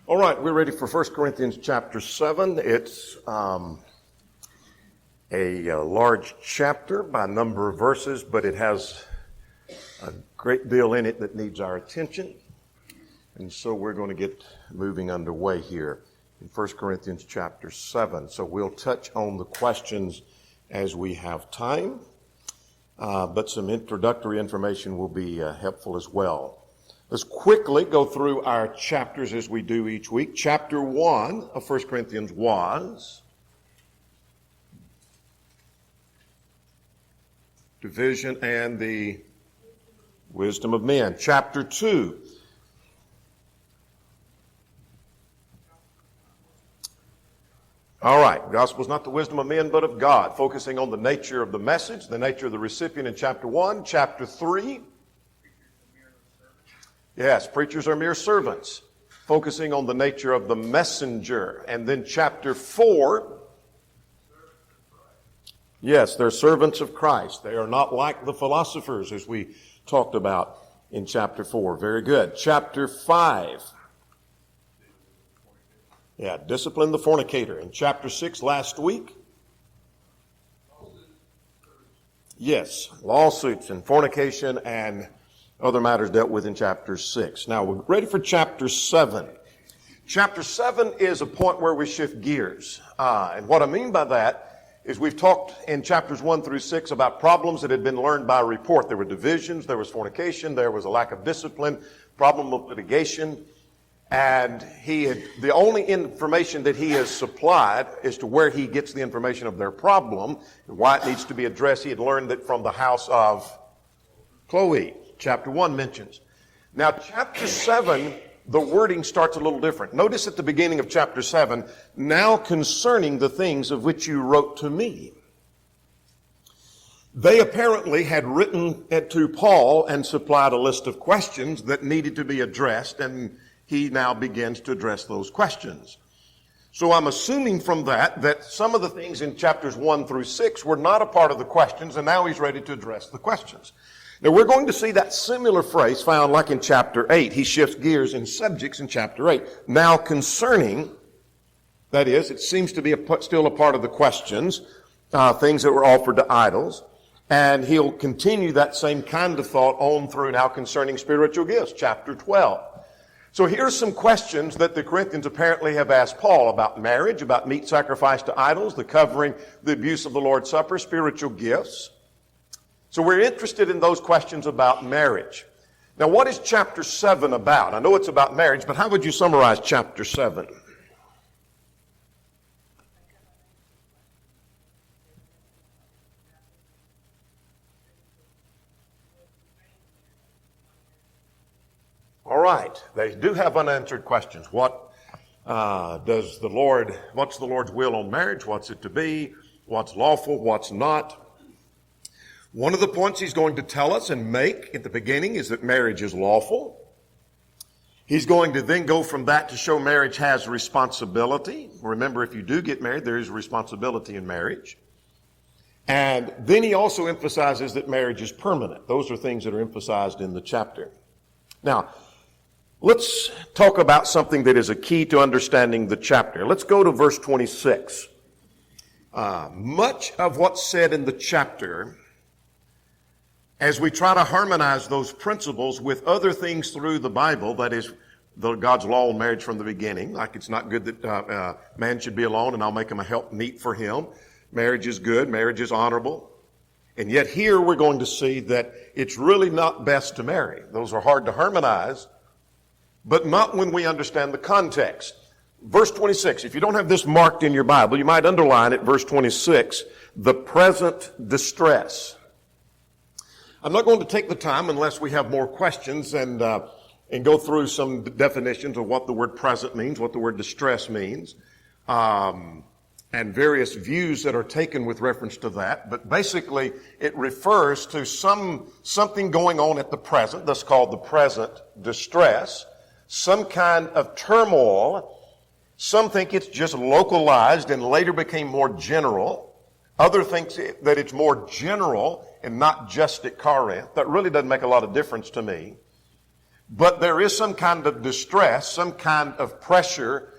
All right, we're ready for 1 Corinthians chapter 7. It's a large chapter by a number of verses, but it has a great deal in it that needs our attention. And so we're going to get moving underway here in 1 Corinthians chapter 7. So we'll touch on the questions as we have time, but some introductory information will be helpful as well. Let's quickly go through our chapters as we do each week. Chapter 1 of 1 Corinthians was division and the wisdom of men. Chapter 2. All right, gospel is not the wisdom of men, but of God, focusing on the nature of the message, the nature of the recipient in chapter 1. Chapter 3. Yes, preachers are mere servants, focusing on the nature of the messenger. And then chapter 4, yes, they're servants of Christ. They are not like the philosophers, as we talked about in chapter 4. Very good. Chapter 5, yeah, discipline the fornicator. In chapter 6 last week, yes, lawsuits and fornication and other matters dealt with in chapter 6. Now, we're ready for chapter 7. Chapter 7 is a point where we shift gears. And what I mean by that is we've talked in chapters 1 through 6 about problems that had been learned by report. There were divisions, there was fornication, there was a lack of discipline, problem of litigation. And the only information that he has supplied as to where he gets the information of their problem and why it needs to be addressed. He had learned it from the house of Chloe. Chapter 1 mentions. Now, chapter 7, the wording starts a little different. Notice at the beginning of chapter 7, now concerning the things of which you wrote to me. They apparently had written to Paul and supplied a list of questions that needed to be addressed, and he now begins to address those questions. So I'm assuming from that some of the things in chapters 1 through 6 were not a part of the questions, and now he's ready to address the questions. Now, we're going to see that similar phrase found like in chapter 8. He shifts gears in subjects in chapter 8. Now, concerning, that is, it seems to be still a part of the questions, things that were offered to idols. And he'll continue that same kind of thought on through now concerning spiritual gifts, chapter 12. So here's some questions that the Corinthians apparently have asked Paul about marriage, about meat sacrificed to idols, the covering, the abuse of the Lord's Supper, spiritual gifts. So we're interested in those questions about marriage. Now, what is chapter 7 about? I know it's about marriage, but how would you summarize chapter 7? All right. They do have unanswered questions. What's the Lord's will on marriage? What's it to be? What's lawful? What's not? One of the points he's going to tell us and make at the beginning is that marriage is lawful. He's going to then go from that to show marriage has responsibility. Remember, if you do get married, there is responsibility in marriage. And then he also emphasizes that marriage is permanent. Those are things that are emphasized in the chapter. Now, let's talk about something that is a key to understanding the chapter. Let's go to verse 26. Much of what's said in the chapter, as we try to harmonize those principles with other things through the Bible, that is, God's law on marriage from the beginning, like it's not good that man should be alone and I'll make him a helpmeet for him. Marriage is good, marriage is honorable. And yet here we're going to see that it's really not best to marry. Those are hard to harmonize, but not when we understand the context. Verse 26, if you don't have this marked in your Bible, you might underline it, verse 26, the present distress. I'm not going to take the time unless we have more questions and go through some definitions of what the word present means, what the word distress means, and various views that are taken with reference to that. But basically, it refers to something going on at the present, that's called the present distress, some kind of turmoil. Some think it's just localized and later became more general. Others think that it's more general and not just at Corinth. That really doesn't make a lot of difference to me. But there is some kind of distress, some kind of pressure,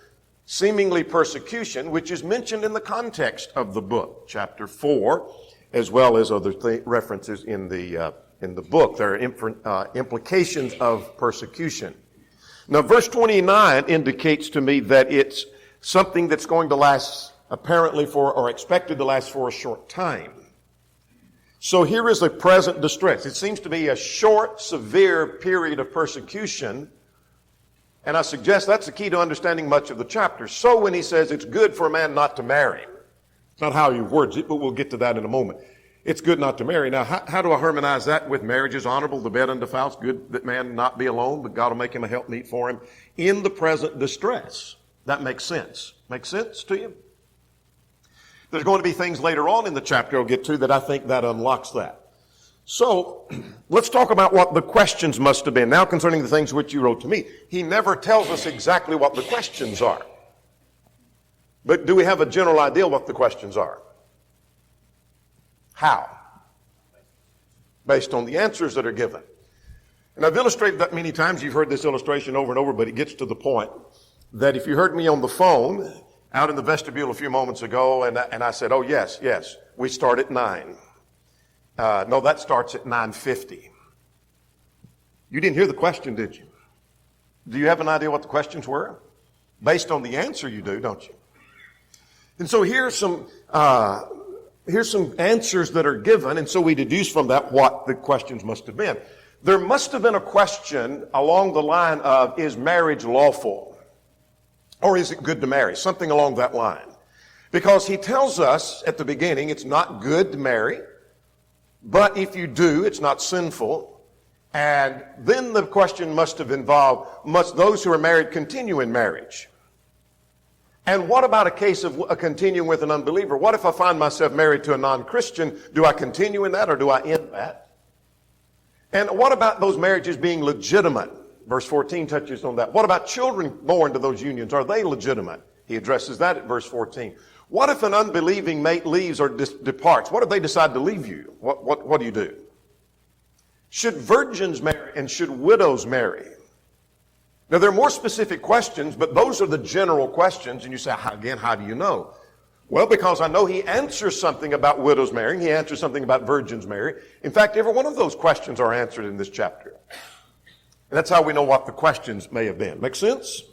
seemingly persecution, which is mentioned in the context of the book, chapter 4, as well as other references in the book. There are implications of persecution. Now, verse 29 indicates to me that it's something that's going to last apparently for, or expected to last for a short time. So here is a present distress. It seems to be a short, severe period of persecution. And I suggest that's the key to understanding much of the chapter. So when he says it's good for a man not to marry, it's not how he words it, but we'll get to that in a moment. It's good not to marry. Now, how do I harmonize that with marriage is honorable, the bed undefiled? It's good that man not be alone, but God will make him a helpmeet for him in the present distress. That makes sense. Makes sense to you? There's going to be things later on in the chapter I'll get to that I think that unlocks that. So, let's talk about what the questions must have been. Now concerning the things which you wrote to me. He never tells us exactly what the questions are. But do we have a general idea what the questions are? How? Based on the answers that are given. And I've illustrated that many times. You've heard this illustration over and over, but it gets to the point that if you heard me on the phone out in the vestibule a few moments ago, and I said, oh, yes, we start at 9. No, that starts at 9:50. You didn't hear the question, did you? Do you have an idea what the questions were? Based on the answer you do, don't you? And so here's some answers that are given, and so we deduce from that what the questions must have been. There must have been a question along the line of, is marriage lawful? Or is it good to marry? Something along that line. Because he tells us at the beginning it's not good to marry, but if you do, it's not sinful. And then the question must have involved, must those who are married continue in marriage? And what about a case of continuing with an unbeliever? What if I find myself married to a non-Christian? Do I continue in that or do I end that? And what about those marriages being legitimate? Verse 14 touches on that. What about children born to those unions? Are they legitimate? He addresses that at verse 14. What if an unbelieving mate leaves or departs? What if they decide to leave you? What do you do? Should virgins marry and should widows marry? Now, there are more specific questions, but those are the general questions. And you say, again, how do you know? Well, because I know he answers something about widows marrying. He answers something about virgins marrying. In fact, every one of those questions are answered in this chapter. And that's how we know what the questions may have been. Make sense?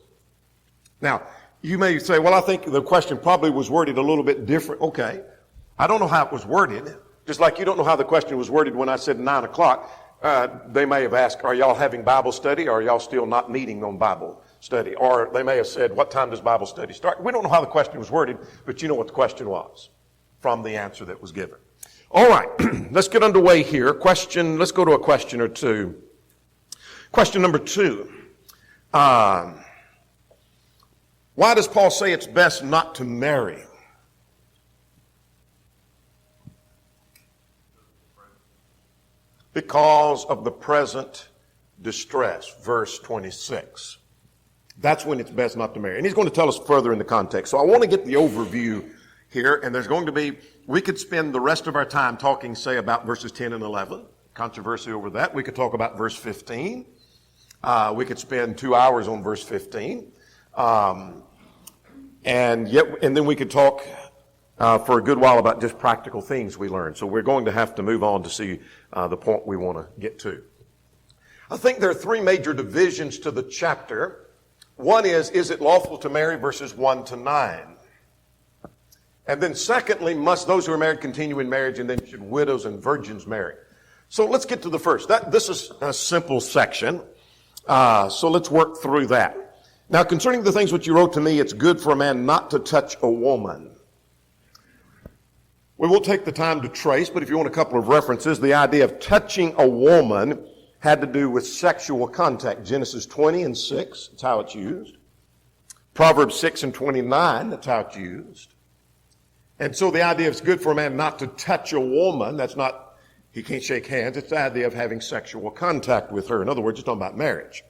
Now, you may say, well, I think the question probably was worded a little bit different. Okay. I don't know how it was worded. Just like you don't know how the question was worded when I said 9 o'clock. They may have asked, are y'all having Bible study or are y'all still not meeting on Bible study? Or they may have said, what time does Bible study start? We don't know how the question was worded, but you know what the question was from the answer that was given. All right. Let's get underway here. Let's go to a question or two. Question number 2. Why does Paul say it's best not to marry? Because of the present distress, verse 26. That's when it's best not to marry. And he's going to tell us further in the context. So I want to get the overview here, and there's going to be, we could spend the rest of our time talking, say, about verses 10 and 11, controversy over that. We could talk about verse 15. We could spend 2 hours on verse 15. And then we could talk for a good while about just practical things we learned. So we're going to have to move on to see the point we want to get to. I think there are 3 major divisions to the chapter. One is it lawful to marry, verses 1 to 9. And then secondly, must those who are married continue in marriage, and then should widows and virgins marry. So let's get to the first. This is a simple section. So let's work through that. Now, concerning the things which you wrote to me, it's good for a man not to touch a woman. We will take the time to trace, but if you want a couple of references, the idea of touching a woman had to do with sexual contact. Genesis 20 and 6, that's how it's used. Proverbs 6 and 29, that's how it's used. And so the idea it's good for a man not to touch a woman, that's not, he can't shake hands, it's the idea of having sexual contact with her. In other words, it's talking about marriage.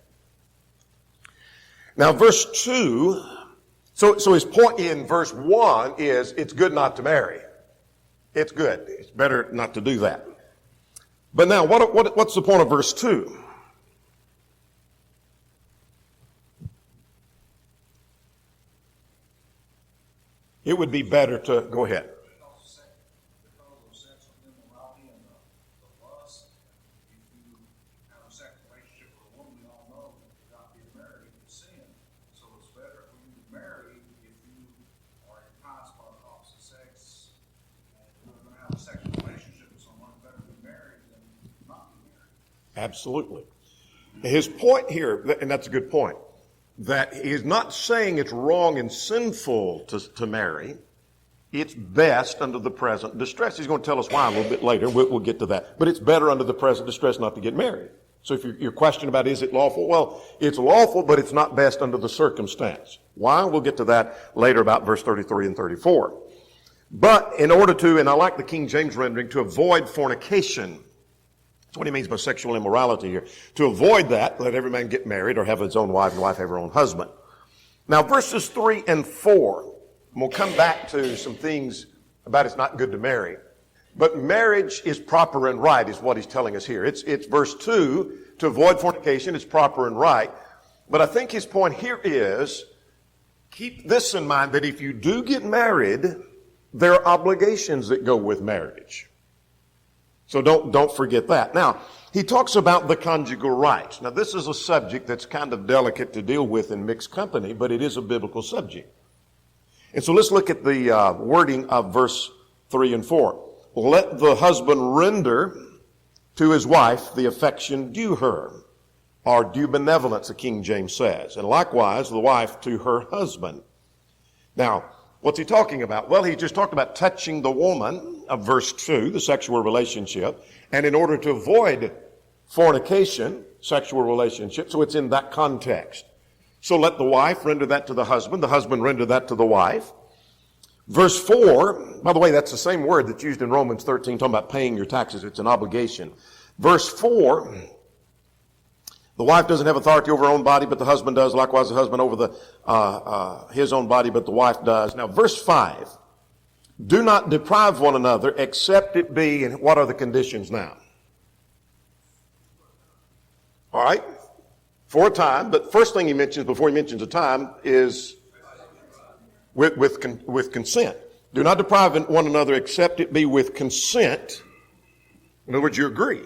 Now, verse 2, so his point in verse 1 is it's good not to marry. It's good. It's better not to do that. But now, what's the point of verse 2? It would be better to go ahead. Absolutely. His point here, and that's a good point, that he's not saying it's wrong and sinful to marry. It's best under the present distress. He's going to tell us why a little bit later. We'll get to that. But it's better under the present distress not to get married. So if your question about is it lawful? Well, it's lawful, but it's not best under the circumstance. Why? We'll get to that later about verse 33 and 34. But in order to, and I like the King James rendering, to avoid fornication. That's what he means by sexual immorality here. To avoid that, let every man get married or have his own wife and wife have her own husband. Now verses 3 and 4, and we'll come back to some things about it's not good to marry. But marriage is proper and right is what he's telling us here. It's verse 2, to avoid fornication, it's proper and right. But I think his point here is, keep this in mind, that if you do get married, there are obligations that go with marriage. So don't forget that. Now, he talks about the conjugal rights. Now, this is a subject that's kind of delicate to deal with in mixed company, but it is a biblical subject. And so let's look at the wording of verse 3 and 4. Let the husband render to his wife the affection due her, or due benevolence, the King James says. And likewise, the wife to her husband. Now, what's he talking about? Well, he just talked about touching the woman of verse 2, the sexual relationship. And in order to avoid fornication, sexual relationship, so it's in that context. So let the wife render that to the husband render that to the wife. Verse 4, by the way, that's the same word that's used in Romans 13, talking about paying your taxes. It's an obligation. Verse 4, the wife doesn't have authority over her own body, but the husband does. Likewise, the husband over his own body, but the wife does. Now, verse 5, do not deprive one another, except it be, and what are the conditions now? All right, for a time, but first thing he mentions before he mentions a time is with consent. Do not deprive one another, except it be with consent. In other words, you agree.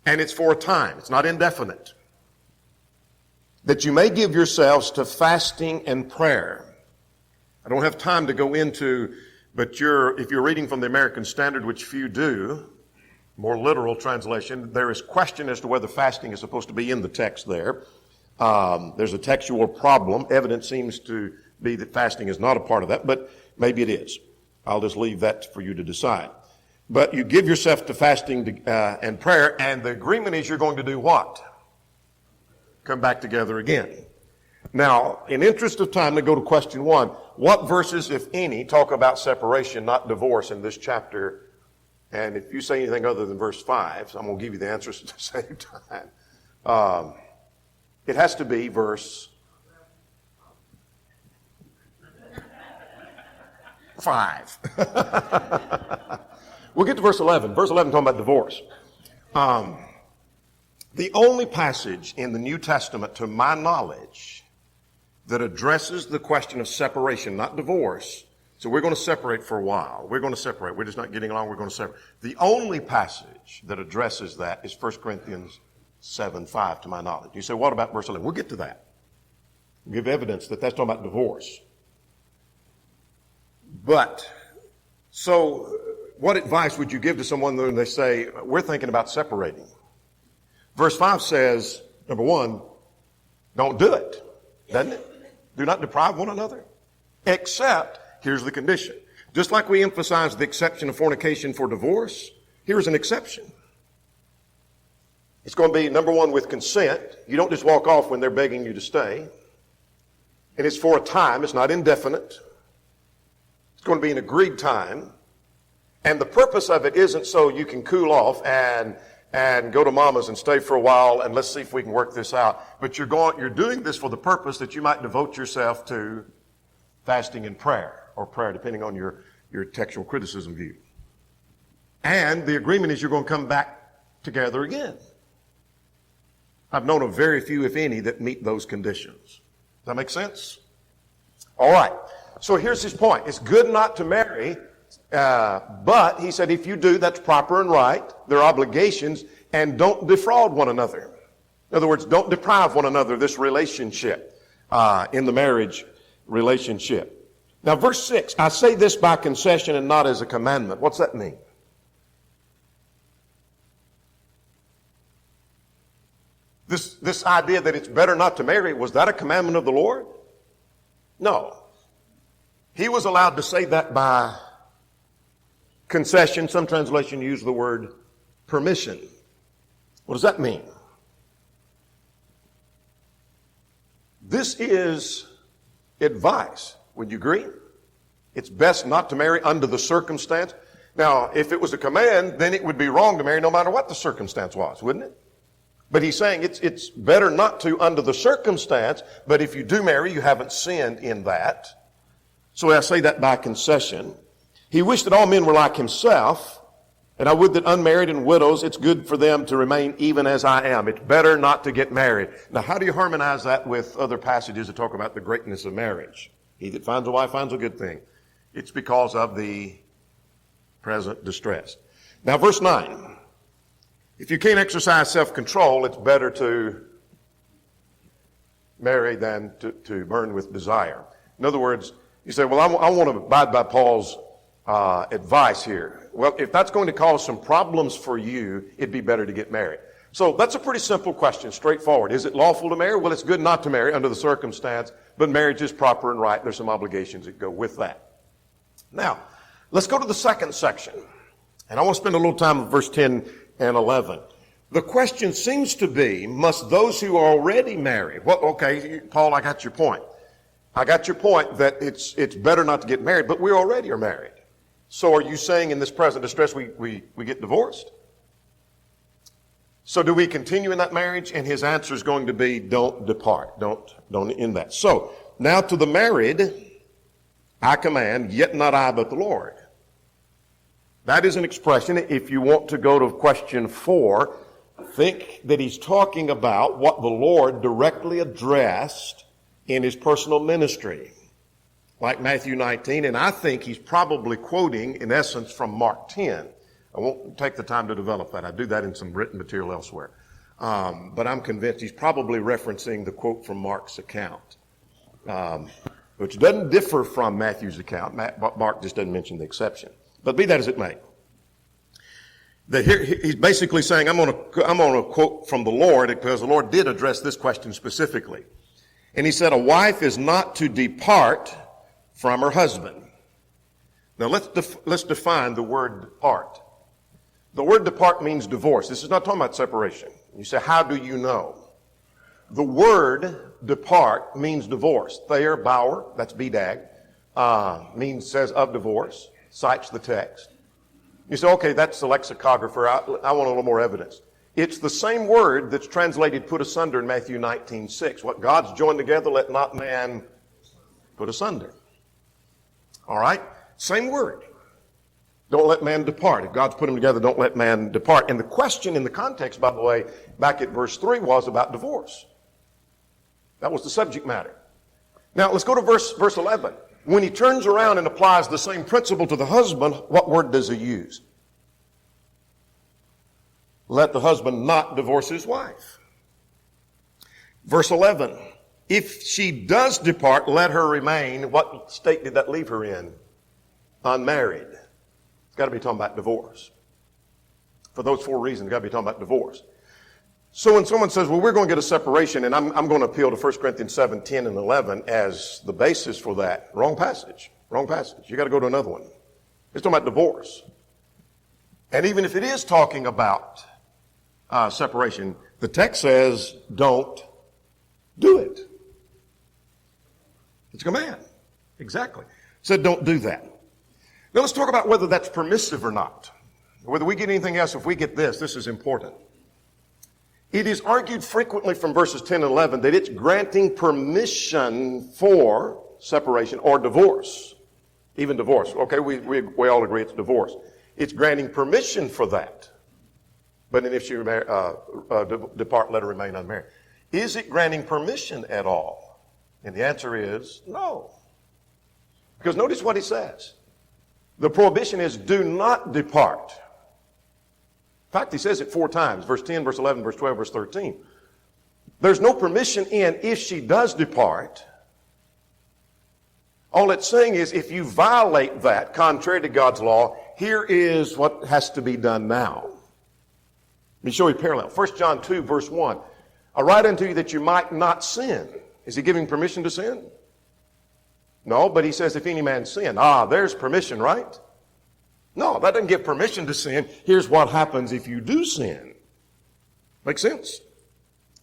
And it's for a time. It's not indefinite. That you may give yourselves to fasting and prayer. I don't have time to go into, but if you're reading from the American Standard, which few do, more literal translation, there is question as to whether fasting is supposed to be in the text there. There's a textual problem. Evidence seems to be that fasting is not a part of that, but maybe it is. I'll just leave that for you to decide. But you give yourself to fasting and prayer, and the agreement is you're going to do what? Come back together again. Now, in interest of time, to go to question 1. What verses, if any, talk about separation, not divorce in this chapter? And if you say anything other than verse 5, so I'm going to give you the answers at the same time. It has to be verse 5. We'll get to verse 11. Verse 11 talking about divorce. The only passage in the New Testament, to my knowledge, that addresses the question of separation, not divorce. So we're going to separate for a while. We're going to separate. We're just not getting along. We're going to separate. The only passage that addresses that is 1 Corinthians 7:5, to my knowledge. You say, what about verse 11? We'll get to that. We'll give evidence that that's talking about divorce. But, so what advice would you give to someone when they say, we're thinking about separating? Verse 5 says, number 1, don't do it, doesn't it? Do not deprive one another. Except, here's the condition. Just like we emphasize the exception of fornication for divorce, here's an exception. It's going to be, number 1, with consent. You don't just walk off when they're begging you to stay. And it's for a time. It's not indefinite. It's going to be an agreed time. And the purpose of it isn't so you can cool off and go to mama's and stay for a while and let's see if we can work this out. But you're doing this for the purpose that you might devote yourself to fasting and prayer, or prayer, depending on your textual criticism view. And the agreement is you're going to come back together again. I've known of very few, if any, that meet those conditions. Does that make sense? All right. So here's his point. It's good not to marry, but he said if you do, that's proper and right. There are obligations, and don't defraud one another. In other words, don't deprive one another of this relationship in the marriage relationship. Now, verse 6, I say this by concession and not as a commandment. What's that mean? This idea that it's better not to marry, was that a commandment of the Lord? No. He was allowed to say that by concession. Some translation use the word permission. What does that mean? This is advice. Would you agree? It's best not to marry under the circumstance. Now, if it was a command, then it would be wrong to marry no matter what the circumstance was, wouldn't it? But he's saying it's better not to under the circumstance, but if you do marry, you haven't sinned in that. So I say that by concession. He wished that all men were like himself, and I would that unmarried and widows, it's good for them to remain even as I am. It's better not to get married. Now, how do you harmonize that with other passages that talk about the greatness of marriage? He that finds a wife finds a good thing. It's because of the present distress. Now, verse 9. If you can't exercise self-control, it's better to marry than to burn with desire. In other words, you say, well, I want to abide by Paul's advice here. Well, if that's going to cause some problems for you, it'd be better to get married. So that's a pretty simple question, straightforward. Is it lawful to marry? Well, it's good not to marry under the circumstance, but marriage is proper and right. There's some obligations that go with that. Now, let's go to the second section. And I want to spend a little time with verse 10 and 11. The question seems to be, must those who are already married, well, okay, Paul, I got your point. I got your point that it's better not to get married, but we already are married. So are you saying in this present distress we get divorced? So do we continue in that marriage? And his answer is going to be, don't depart. Don't end that. So now to the married, I command, yet not I, but the Lord. That is an expression. If you want to go to question 4, think that he's talking about what the Lord directly addressed in his personal ministry, like Matthew 19, and I think he's probably quoting, in essence, from Mark 10. I won't take the time to develop that. I do that in some written material elsewhere. But I'm convinced he's probably referencing the quote from Mark's account, which doesn't differ from Matthew's account. Mark just doesn't mention the exception. But be that as it may, that here he's basically saying, I'm going to quote from the Lord, because the Lord did address this question specifically. And he said, a wife is not to depart from her husband. Now let's define the word depart. The word depart means divorce. This is not talking about separation. You say, how do you know? The word depart means divorce. Thayer, Bauer, that's BDAG, says of divorce. Cites the text. You say, okay, that's the lexicographer. I want a little more evidence. It's the same word that's translated put asunder in Matthew 19:6. What God's joined together, let not man put asunder. All right? Same word. Don't let man depart. If God's put them together, don't let man depart. And the question in the context, by the way, back at verse 3 was about divorce. That was the subject matter. Now, let's go to verse 11. When he turns around and applies the same principle to the husband, what word does he use? Let the husband not divorce his wife. Verse 11, if she does depart, let her remain. What state did that leave her in? Unmarried. It's got to be talking about divorce. For those 4 reasons, it's got to be talking about divorce. So when someone says, well, we're going to get a separation, and I'm going to appeal to 1 Corinthians 7, 10, and 11 as the basis for that. Wrong passage. Wrong passage. You got to go to another one. It's talking about divorce. And even if it is talking about separation, the text says, don't do it. It's a command. Exactly. It said, don't do that. Now let's talk about whether that's permissive or not. Whether we get anything else, if we get this is important. It is argued frequently from verses 10 and 11 that it's granting permission for separation or divorce. Even divorce. Okay, we all agree it's divorce. It's granting permission for that. But if she depart, let her remain unmarried. Is it granting permission at all? And the answer is no. Because notice what he says. The prohibition is do not depart. In fact, he says it 4 times. Verse 10, verse 11, verse 12, verse 13. There's no permission in if she does depart. All it's saying is if you violate that, contrary to God's law, here is what has to be done now. Let me show you a parallel. 1 John 2, verse 1. I write unto you that you might not sin. Is he giving permission to sin? No, but he says if any man sin. There's permission, right? No, that doesn't give permission to sin. Here's what happens if you do sin. Make sense?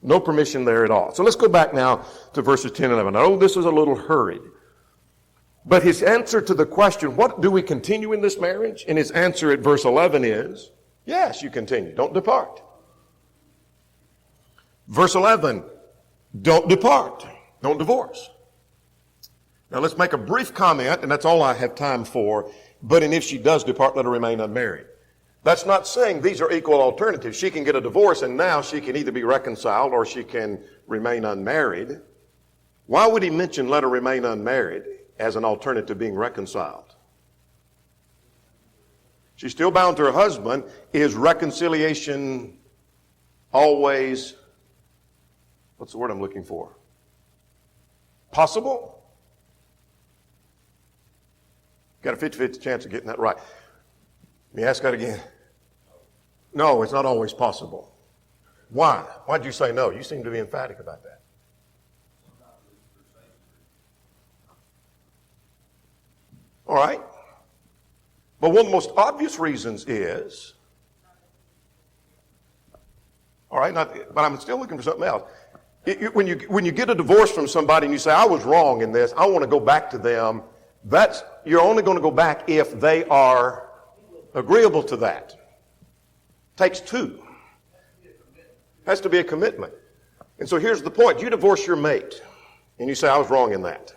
No permission there at all. So let's go back now to verses 10 and 11. I know this is a little hurried. But his answer to the question, what do we continue in this marriage? And his answer at verse 11 is, yes, you continue. Don't depart. Verse 11, don't depart. Don't divorce. Now let's make a brief comment, and that's all I have time for. But if she does depart, let her remain unmarried. That's not saying these are equal alternatives. She can get a divorce, and now she can either be reconciled or she can remain unmarried. Why would he mention let her remain unmarried as an alternative to being reconciled? She's still bound to her husband. Is reconciliation always, what's the word I'm looking for? Possible? Got a 50-50 chance of getting that right. Let me ask that again. No, it's not always possible. Why? Why'd you say no? You seem to be emphatic about that. All right. But one of the most obvious reasons is, all right, but I'm still looking for something else. When you get a divorce from somebody and you say, I was wrong in this, I want to go back to them, you're only going to go back if they are agreeable to that. Takes 2. Has to be a commitment. And so here's the point. You divorce your mate and you say, I was wrong in that.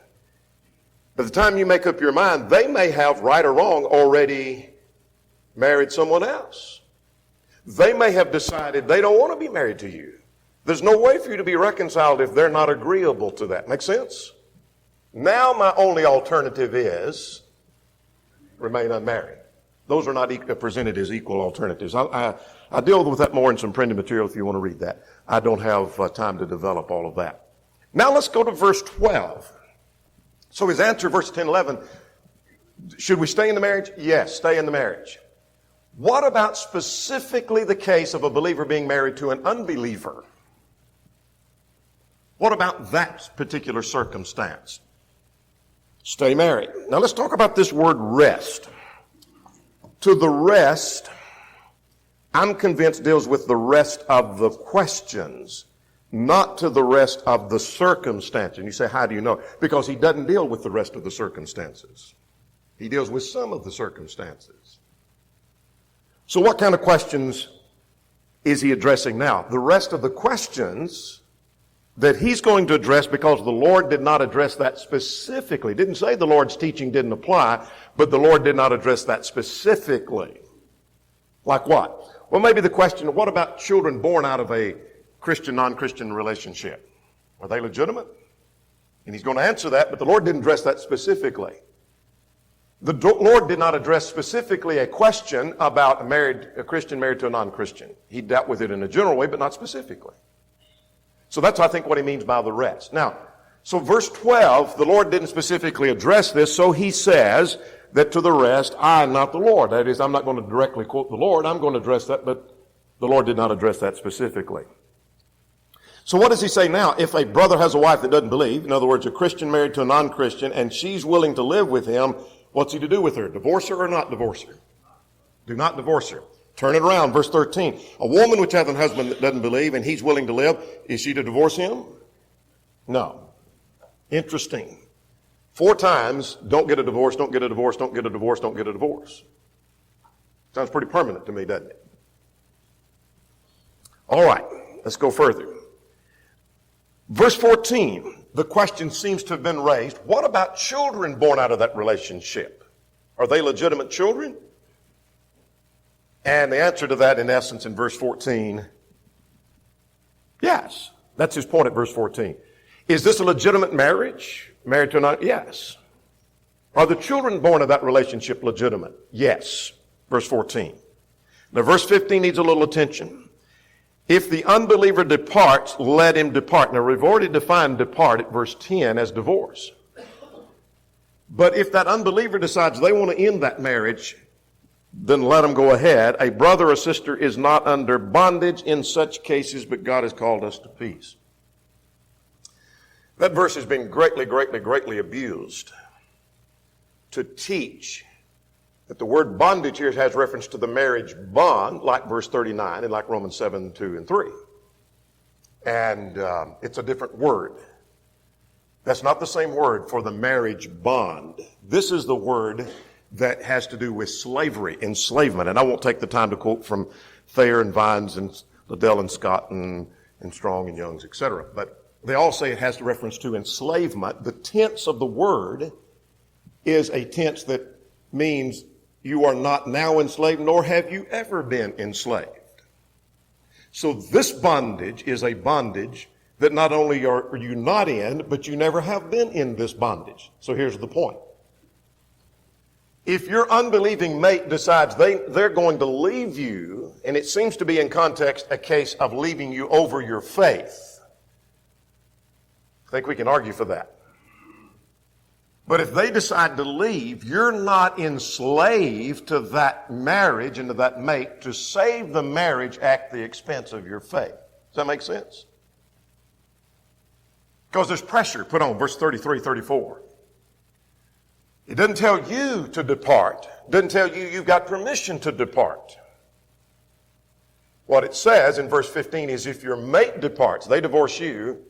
By the time you make up your mind, they may have, right or wrong, already married someone else. They may have decided they don't want to be married to you. There's no way for you to be reconciled if they're not agreeable to that. Make sense? Now my only alternative is remain unmarried. Those are not presented as equal alternatives. I deal with that more in some printed material if you want to read that. I don't have time to develop all of that. Now let's go to verse 12. So his answer, verse 10, 11, should we stay in the marriage? Yes, stay in the marriage. What about specifically the case of a believer being married to an unbeliever? What about that particular circumstance? Stay married. Now let's talk about this word rest. To the rest, I'm convinced deals with the rest of the questions, not to the rest of the circumstances. And you say, how do you know? Because he doesn't deal with the rest of the circumstances. He deals with some of the circumstances. So what kind of questions is he addressing now? The rest of the questions that he's going to address, because the Lord did not address that specifically. Didn't say the Lord's teaching didn't apply, but the Lord did not address that specifically. Like what? Well, maybe the question, what about children born out of a Christian, non-Christian relationship? Are they legitimate? And he's going to answer that, but the Lord didn't address that specifically. The Lord did not address specifically a question about a Christian married to a non-Christian. He dealt with it in a general way, but not specifically. So that's, I think, what he means by the rest. Now, so verse 12, the Lord didn't specifically address this, so he says that to the rest, I am not the Lord. That is, I'm not going to directly quote the Lord. I'm going to address that, but the Lord did not address that specifically. So what does he say now? If a brother has a wife that doesn't believe, in other words, a Christian married to a non-Christian, and she's willing to live with him, what's he to do with her? Divorce her or not divorce her? Do not divorce her. Turn it around, verse 13. A woman which hath a husband that doesn't believe and he's willing to live, is she to divorce him? No. Interesting. 4 times, don't get a divorce, don't get a divorce, don't get a divorce, don't get a divorce. Sounds pretty permanent to me, doesn't it? All right, let's go further. Verse 14, the question seems to have been raised, what about children born out of that relationship? Are they legitimate children? And the answer to that, in essence, in verse 14, yes. That's his point at verse 14. Is this a legitimate marriage? Married to a non? Yes. Are the children born of that relationship legitimate? Yes. Verse 14. Now verse 15 needs a little attention. If the unbeliever departs, let him depart. Now we've already defined depart at verse 10 as divorce. But if that unbeliever decides they want to end that marriage, then let them go ahead. A brother or sister is not under bondage in such cases, but God has called us to peace. That verse has been greatly abused to teach that the word bondage here has reference to the marriage bond, like verse 39 and like Romans 7, 2, and 3. And it's a different word. That's not the same word for the marriage bond. This is the word that has to do with slavery, enslavement. And I won't take the time to quote from Thayer and Vines and Liddell and Scott and Strong and Young's, etc. But they all say it has reference to enslavement. The tense of the word is a tense that means you are not now enslaved, nor have you ever been enslaved. So this bondage is a bondage that not only are you not in, but you never have been in this bondage. So here's the point. If your unbelieving mate decides they're going to leave you, and it seems to be in context a case of leaving you over your faith, I think we can argue for that. But if they decide to leave, you're not enslaved to that marriage and to that mate to save the marriage at the expense of your faith. Does that make sense? Because there's pressure put on, verse 33, 34. It doesn't tell you to depart. It doesn't tell you you've got permission to depart. What it says in verse 15 is if your mate departs, they divorce you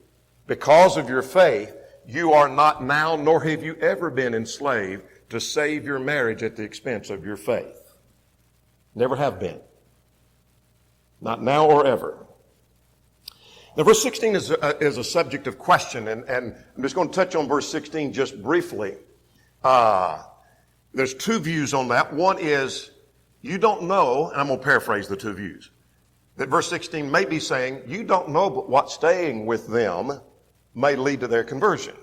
because of your faith, you are not now, nor have you ever been enslaved to save your marriage at the expense of your faith. Never have been. Not now or ever. Now, verse 16 is a subject of question, and I'm just going to touch on verse 16 just briefly. There's two views on that. One is, you don't know, and I'm going to paraphrase the two views, that verse 16 may be saying, you don't know but what staying with them may lead to their conversion.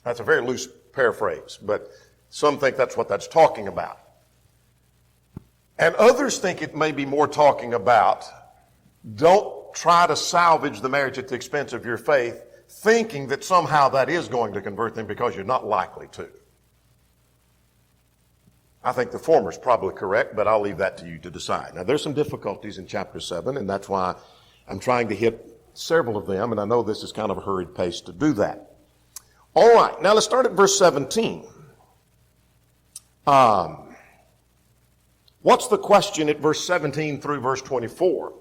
That's a very loose paraphrase, but some think that's what that's talking about. And others think it may be more talking about, don't try to salvage the marriage at the expense of your faith, thinking that somehow that is going to convert them because you're not likely to. I think the former is probably correct, but I'll leave that to you to decide. Now, there's some difficulties in chapter 7, and that's why I'm trying to hit several of them, and I know this is kind of a hurried pace to do that. All right, now let's start at verse 17. What's the question at verse 17 through verse 24?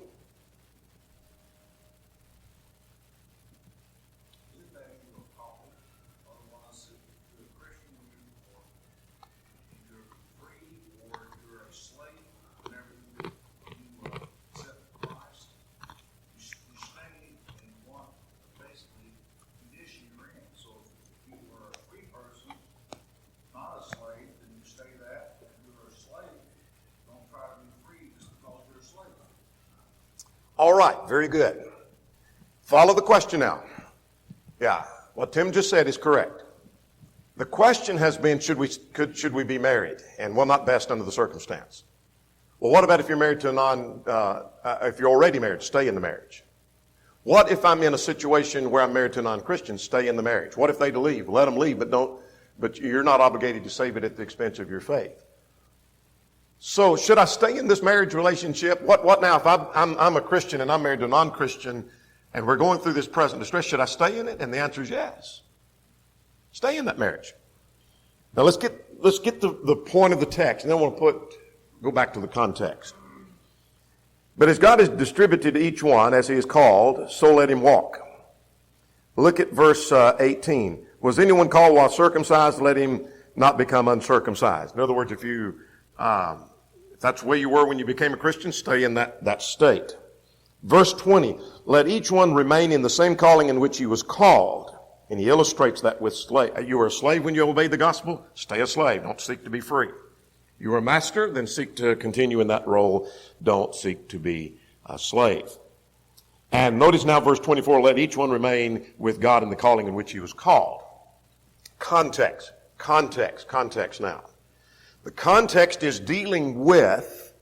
All right, very good. Follow the question now. Yeah, what Tim just said is correct. The question has been, should we be married? And well, not best under the circumstance. Well, what about if you're married to if you're already married, stay in the marriage? What if I'm in a situation where I'm married to a non-Christian, stay in the marriage? What if they leave? Let them leave, but you're not obligated to save it at the expense of your faith. So should I stay in this marriage relationship? What now if I'm a Christian and I'm married to a non-Christian and we're going through this present distress, should I stay in it? And the answer is yes. Stay in that marriage. Now let's get the point of the text, and then we'll go back to the context. But as God has distributed each one as he is called, so let him walk. Look at verse 18. Was anyone called while circumcised? Let him not become uncircumcised. In other words, if that's the way you were when you became a Christian, stay in that state. Verse 20, let each one remain in the same calling in which he was called. And he illustrates that with slave. You were a slave when you obeyed the gospel? Stay a slave. Don't seek to be free. You were a master? Then seek to continue in that role. Don't seek to be a slave. And notice now verse 24, let each one remain with God in the calling in which he was called. Context. Context now. The context is dealing with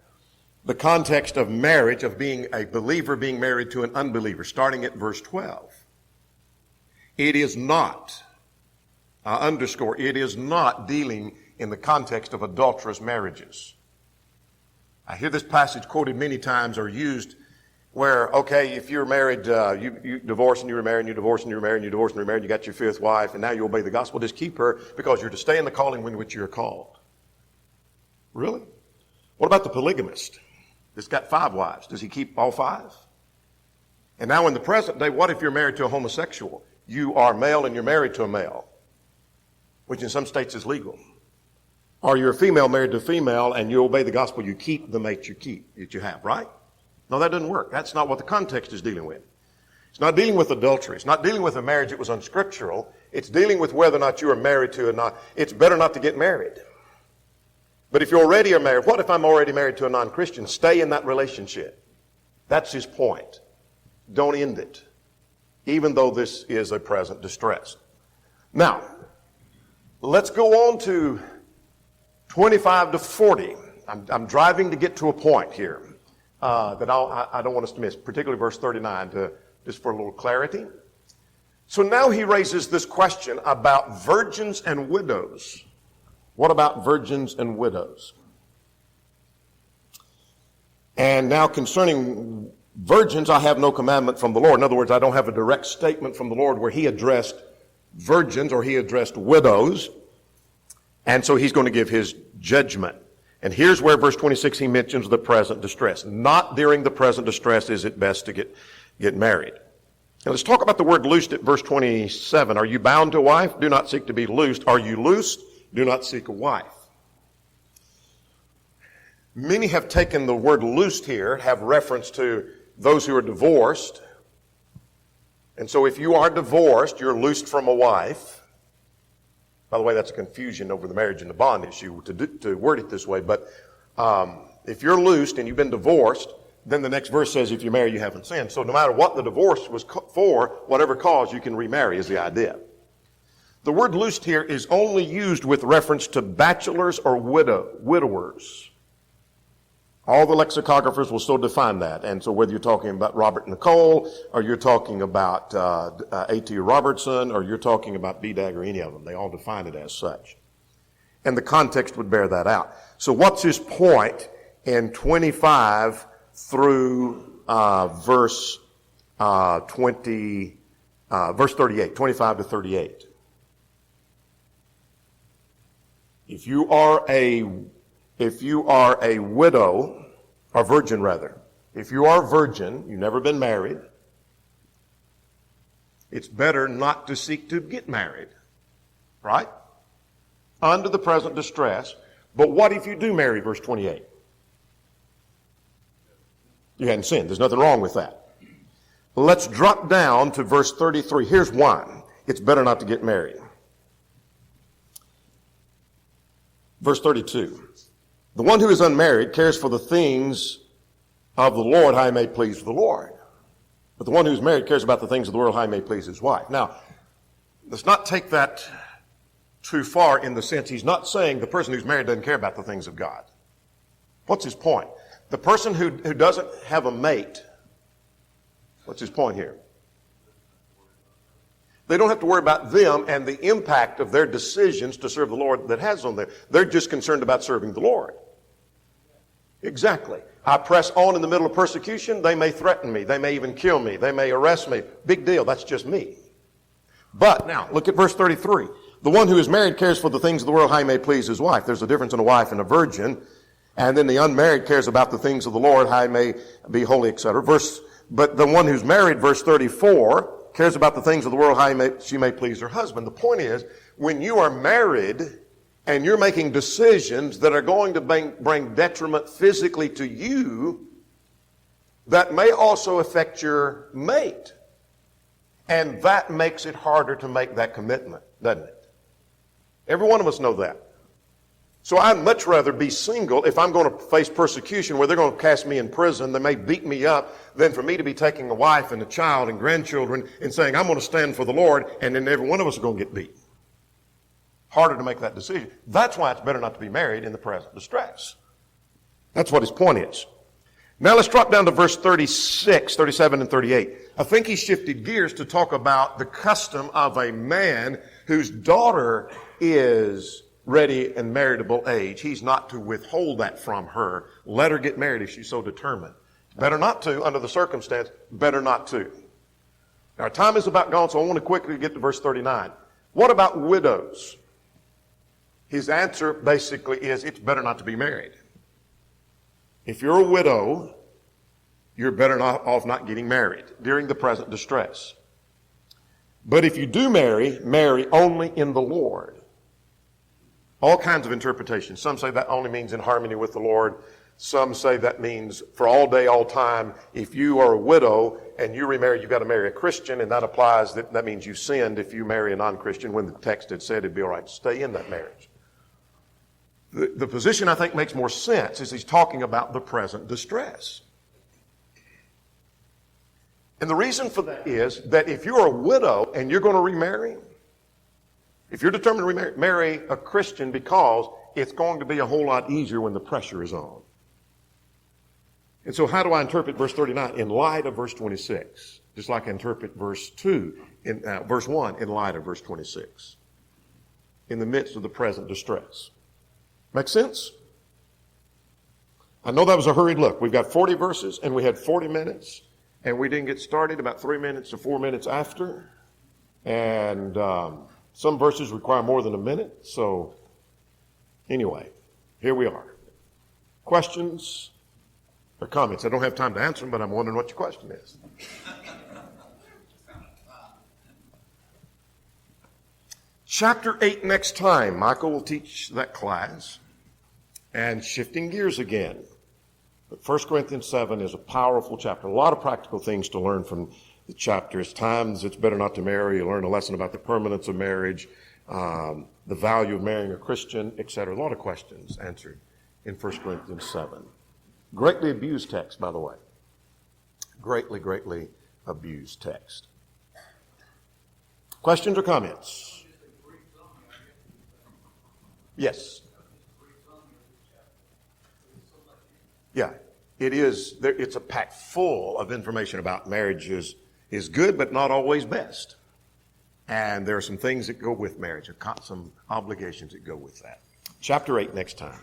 the context of marriage, of being a believer being married to an unbeliever, starting at verse 12. It is not, it is not dealing in the context of adulterous marriages. I hear this passage quoted many times or used where, okay, if you're married, you divorce and you remarry, and you divorce and you remarry, and you divorce and you remarry, and you got your fifth wife, and now you obey the gospel, just keep her because you're to stay in the calling in which you're called. Really? What about the polygamist that's got 5 wives? Does he keep all 5? And now in the present day, what if you're married to a homosexual? You are male and you're married to a male, which in some states is legal. Or you're a female married to a female and you obey the gospel, you keep the mate that you have, right? No, that doesn't work. That's not what the context is dealing with. It's not dealing with adultery. It's not dealing with a marriage that was unscriptural. It's dealing with whether or not you are married to or not. It's better not to get married. But if you already are married, what if I'm already married to a non-Christian? Stay in that relationship. That's his point. Don't end it, even though this is a present distress. Now, let's go on to 25 to 40. I'm driving to get to a point here that I don't want us to miss, particularly verse 39, just for a little clarity. So now he raises this question about virgins and widows. What about virgins and widows? And now concerning virgins, I have no commandment from the Lord. In other words, I don't have a direct statement from the Lord where he addressed virgins or he addressed widows. And so he's going to give his judgment. And here's where verse 26 he mentions the present distress. Not during the present distress is it best to get married. Now let's talk about the word loosed at verse 27. Are you bound to a wife? Do not seek to be loosed. Are you loosed? Do not seek a wife. Many have taken the word loosed here, have reference to those who are divorced. And so if you are divorced, you're loosed from a wife. By the way, that's a confusion over the marriage and the bond issue to word it this way. But if you're loosed and you've been divorced, then the next verse says if you marry, you haven't sinned. So no matter what the divorce was for, whatever cause, you can remarry is the idea. The word loosed here is only used with reference to bachelors or widowers. All the lexicographers will still define that. And so whether you're talking about Robert Nicole, or you're talking about A.T. Robertson, or you're talking about BDAG or any of them, they all define it as such. And the context would bear that out. So what's his point in 25 through verse 38, 25 to 38? If you are a widow, or virgin rather, if you are a virgin, you've never been married, it's better not to seek to get married, right? Under the present distress. But what if you do marry, verse 28? You hadn't sinned. There's nothing wrong with that. Let's drop down to verse 33. Here's why it's better not to get married. Verse 32. The one who is unmarried cares for the things of the Lord, how he may please the Lord. But the one who's married cares about the things of the world, how he may please his wife. Now, let's not take that too far in the sense he's not saying the person who's married doesn't care about the things of God. What's his point? The person who doesn't have a mate, what's his point here? They don't have to worry about them and the impact of their decisions to serve the Lord that has on them. They're just concerned about serving the Lord. Exactly. I press on in the middle of persecution. They may threaten me. They may even kill me. They may arrest me. Big deal. That's just me. But now, look at verse 33. The one who is married cares for the things of the world, how he may please his wife. There's a difference in a wife and a virgin. And then the unmarried cares about the things of the Lord, how he may be holy, etc. But the one who's married, verse 34, cares about the things of the world, how she may please her husband. The point is, when you are married and you're making decisions that are going to bring detriment physically to you, that may also affect your mate. And that makes it harder to make that commitment, doesn't it? Every one of us know that. So I'd much rather be single if I'm going to face persecution where they're going to cast me in prison, they may beat me up, than for me to be taking a wife and a child and grandchildren and saying, I'm going to stand for the Lord, and then every one of us are going to get beat. harder to make that decision. That's why it's better not to be married in the present distress. That's what his point is. Now let's drop down to verse 36, 37, and 38. I think he shifted gears to talk about the custom of a man whose daughter is ready and marriageable age. He's not to withhold that from her. Let her get married if she's so determined. Better not to, under the circumstance, better not to. Now, our time is about gone, so I want to quickly get to verse 39. What about widows? His answer basically is it's better not to be married. If you're a widow, you're better off not getting married during the present distress. But if you do marry, marry only in the Lord. All kinds of interpretations. Some say that only means in harmony with the Lord. Some say that means for all day, all time. If you are a widow and you remarry, you've got to marry a Christian, and that applies, that means you sinned if you marry a non-Christian when the text had said it'd be all right to stay in that marriage. The position I think makes more sense is he's talking about the present distress. And the reason for that is that if you're a widow and you're going to remarry, if you're determined to remarry, marry a Christian because it's going to be a whole lot easier when the pressure is on. And so how do I interpret verse 39 in light of verse 26? Just like I interpret verse 2, verse 1 in light of verse 26. In the midst of the present distress. Make sense? I know that was a hurried look. We've got 40 verses and we had 40 minutes and we didn't get started about 3 minutes to 4 minutes after. And some verses require more than a minute. So anyway, here we are. Questions or comments? I don't have time to answer them, but I'm wondering what your question is. Chapter 8 next time. Michael will teach that class. And shifting gears again. But 1 Corinthians 7 is a powerful chapter. A lot of practical things to learn from the chapter. It's times it's better not to marry. You learn a lesson about the permanence of marriage, the value of marrying a Christian, etc. A lot of questions answered in 1 Corinthians 7. Greatly abused text, by the way. Greatly, greatly abused text. Questions or comments? Yes. Yeah, it is. It's a pack full of information about marriage is good, but not always best. And there are some things that go with marriage, some obligations that go with that. Chapter 8 next time.